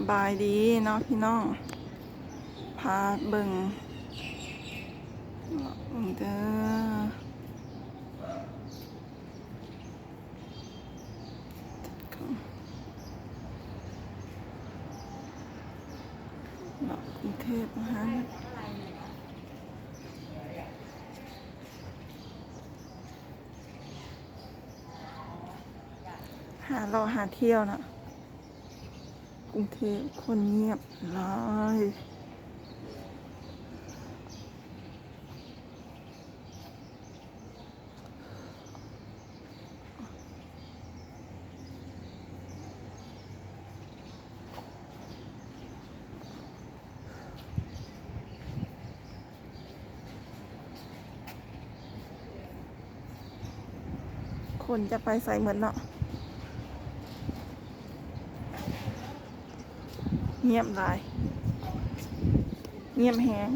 สบายดีเนาะพี่น้องพาเบิ่งเด้อเนาะกรุงเทพนะฮะหาเที่ยวนะกรุงเทพคนเงียบเลยคนจะไปใส่เหมือนเนาะเงียบหลายเงียบแฮง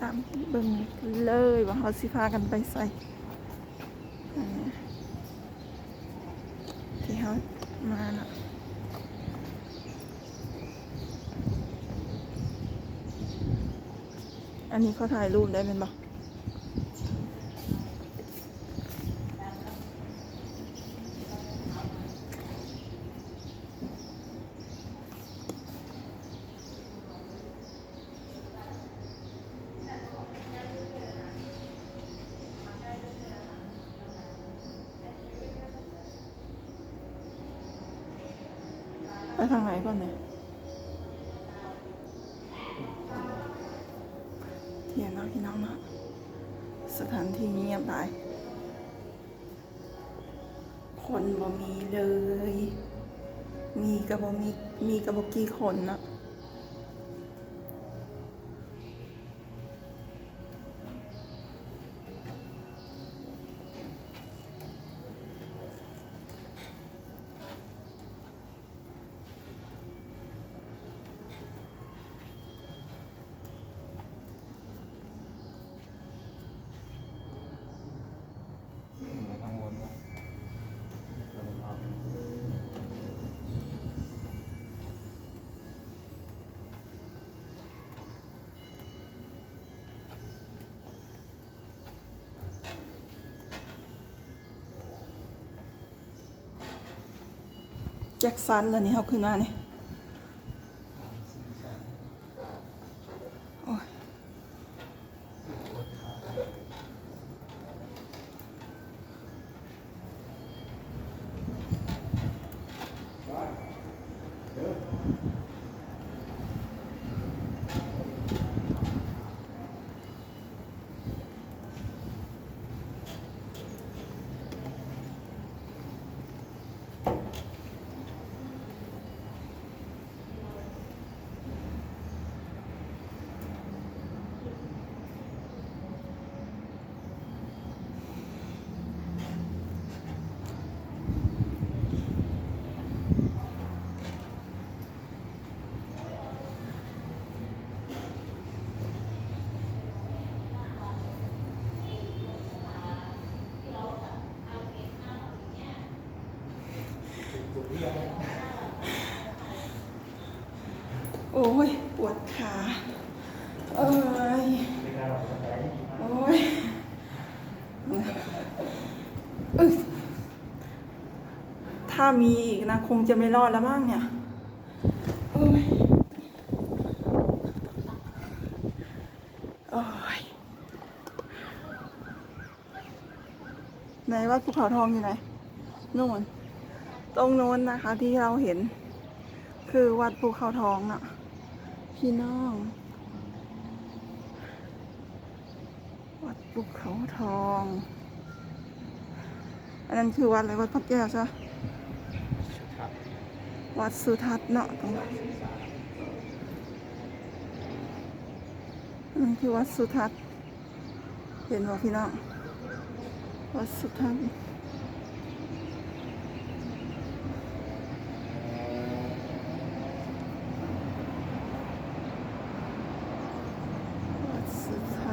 ตามเบิ่งเลยว่าเขาสิพากันไปใส่ที่เขามาน่ะอันนี้เขาถ่ายรูปได้เป็นบ่ไปทางไหนก่อนเนี่ยเที่ยงเนาะพี่น้องเนาะสถานที่เงียบหลายคนบ่มีเลยมีกับบ่มีกับบ่กี่คนเนาะแจ็คสันแล้วนี่เขาขึ้นมาเนี่ยโอ้ยโอ้ยปวดขาเอ้ยโอ้ยถ้ามีอีกนะคงจะไม่รอดแล้วมั้งเนี่ยโอ้ยโอ้ยไหนวัดภูเขาทองอยู่ไหนนู่นตรงโน้นนะคะที่เราเห็นคือวัดภูเขาทองน่ะพี่น้องวัดภูเขาทองอันนั้นคือวัดอะไรวัดพระแก้วใช่ไหมวัดสุทัศน์เนาะตรงนั้นอันนั้นคือวัดสุทัศน์เห็นบ่พี่น้องวัดสุทัศน์วัดสุทั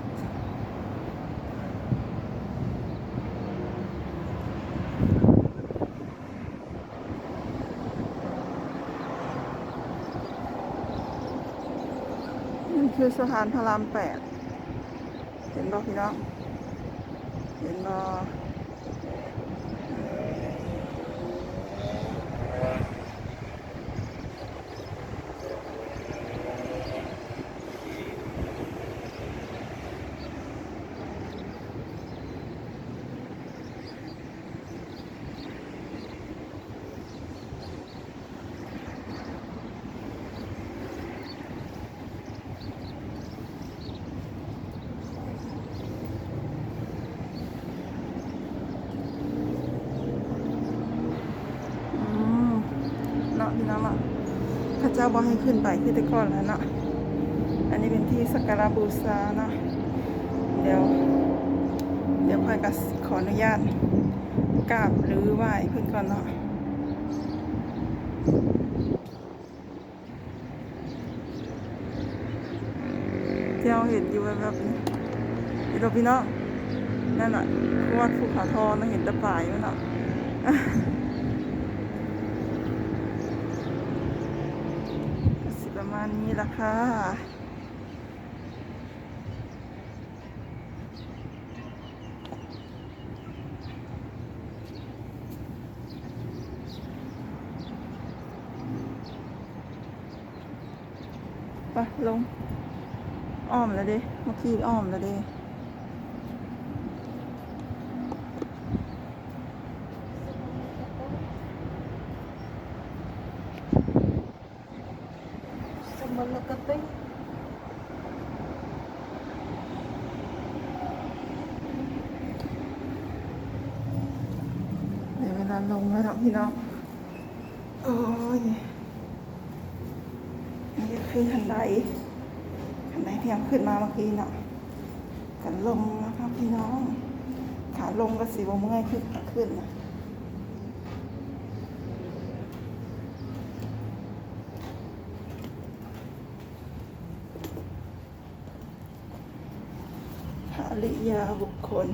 คือสะพานพระราม8เห็นบ่พี่น้องเห็นบ่เนาะพี่น้องเนาะพระเจ้าบอกให้ขึ้นไปคือแต่ก่อนแล้วเนาะอันนี้เป็นที่สักการะบูชาเนาะเดี๋ยวค่อยก็ขออนุญาตกราบหรือไหว้เพิ่นก่อนเนาะที่เราเห็นอยู่แบบนี้เห็นบ่พี่น้องนั่นน่ะวัดภูเขาทองนะเห็นแต่ป่ายอยู่เนาะสิประมาณนี้ละค่ะไปลงอ้อมแล้วเด้เมื่อกี้อ้อมแล้วเด้สมรกติเดี๋ยวเวลาลงแล้วเนาะพี่น้องโอ้ยนี่ก็คือทันใดที่ยังขึ้นมาเมื่อกี้เนาะกันลงนะครับพี่น้องขาลงก็สิบ่เมื่อยขึ้นนะภริยาบุคคล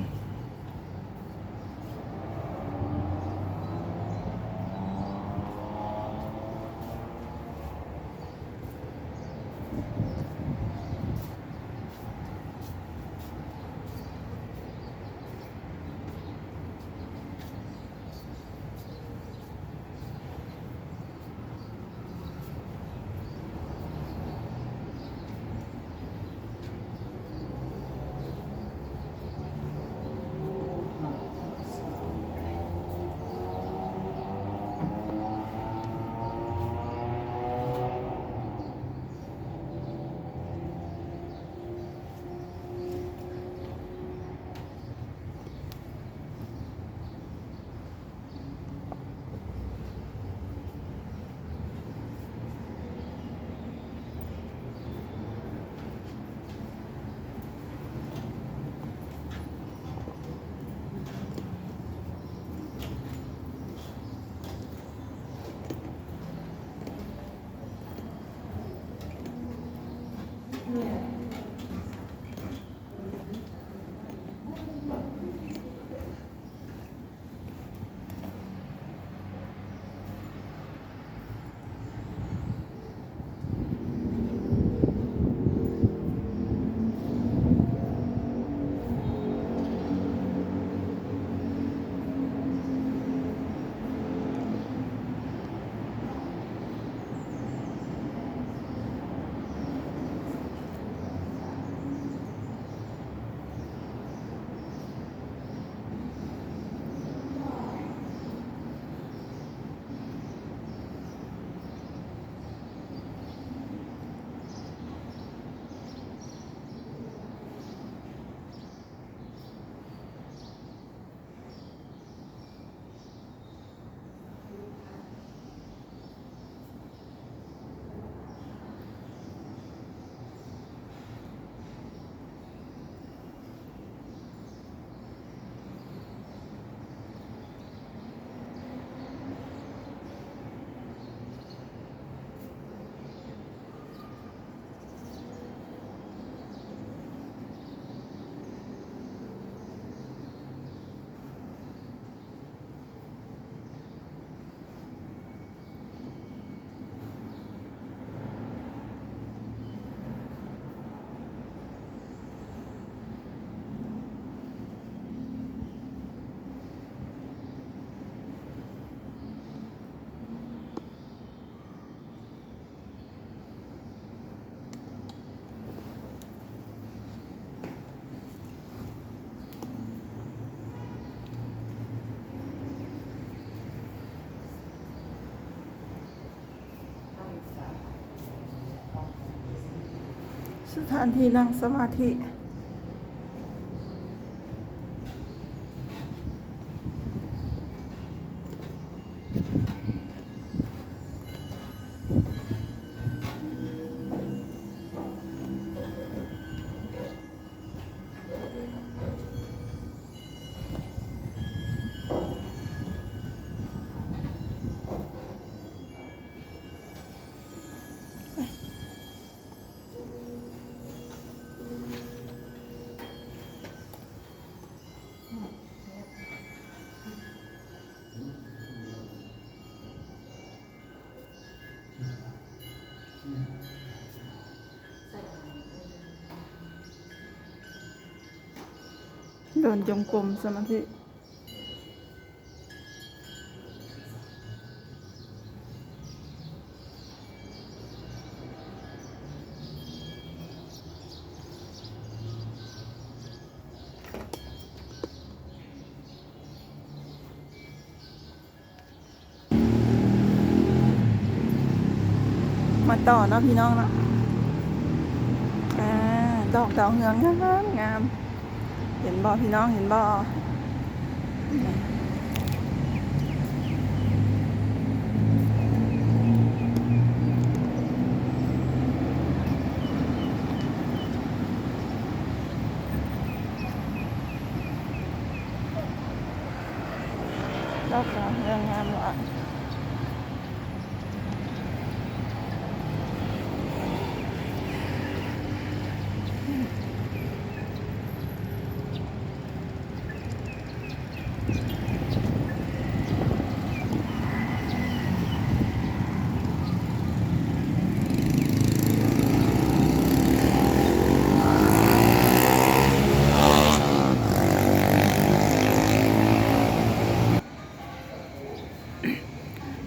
สถานที่นั่งสมาธิเดินจงกรมสมาธิมาต่อเนาะพี่น้องเนาะดอกดาวเรืองงามงามเห็นบ่พี่น้องเห็นบ่ดอกดาวเรืองงามว่ะ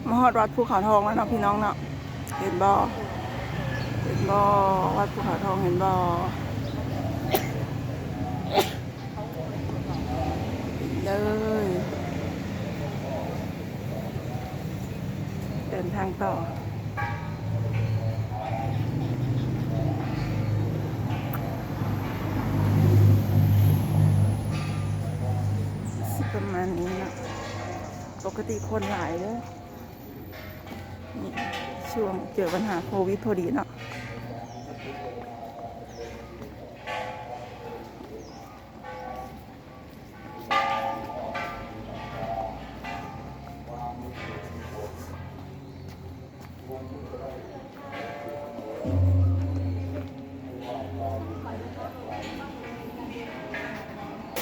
มาฮอดวัดภูเขาทองแล้วเนาะพี่น้องเนาะเห็นบ่เห็นบ่วัดภูเขาทองเห็นบ่เลยเดินทางต่อสิประมาณนี้นะปกติคนหลายเลยนี่ช่วงเจอปัญหาโควิดพอดีเนาะ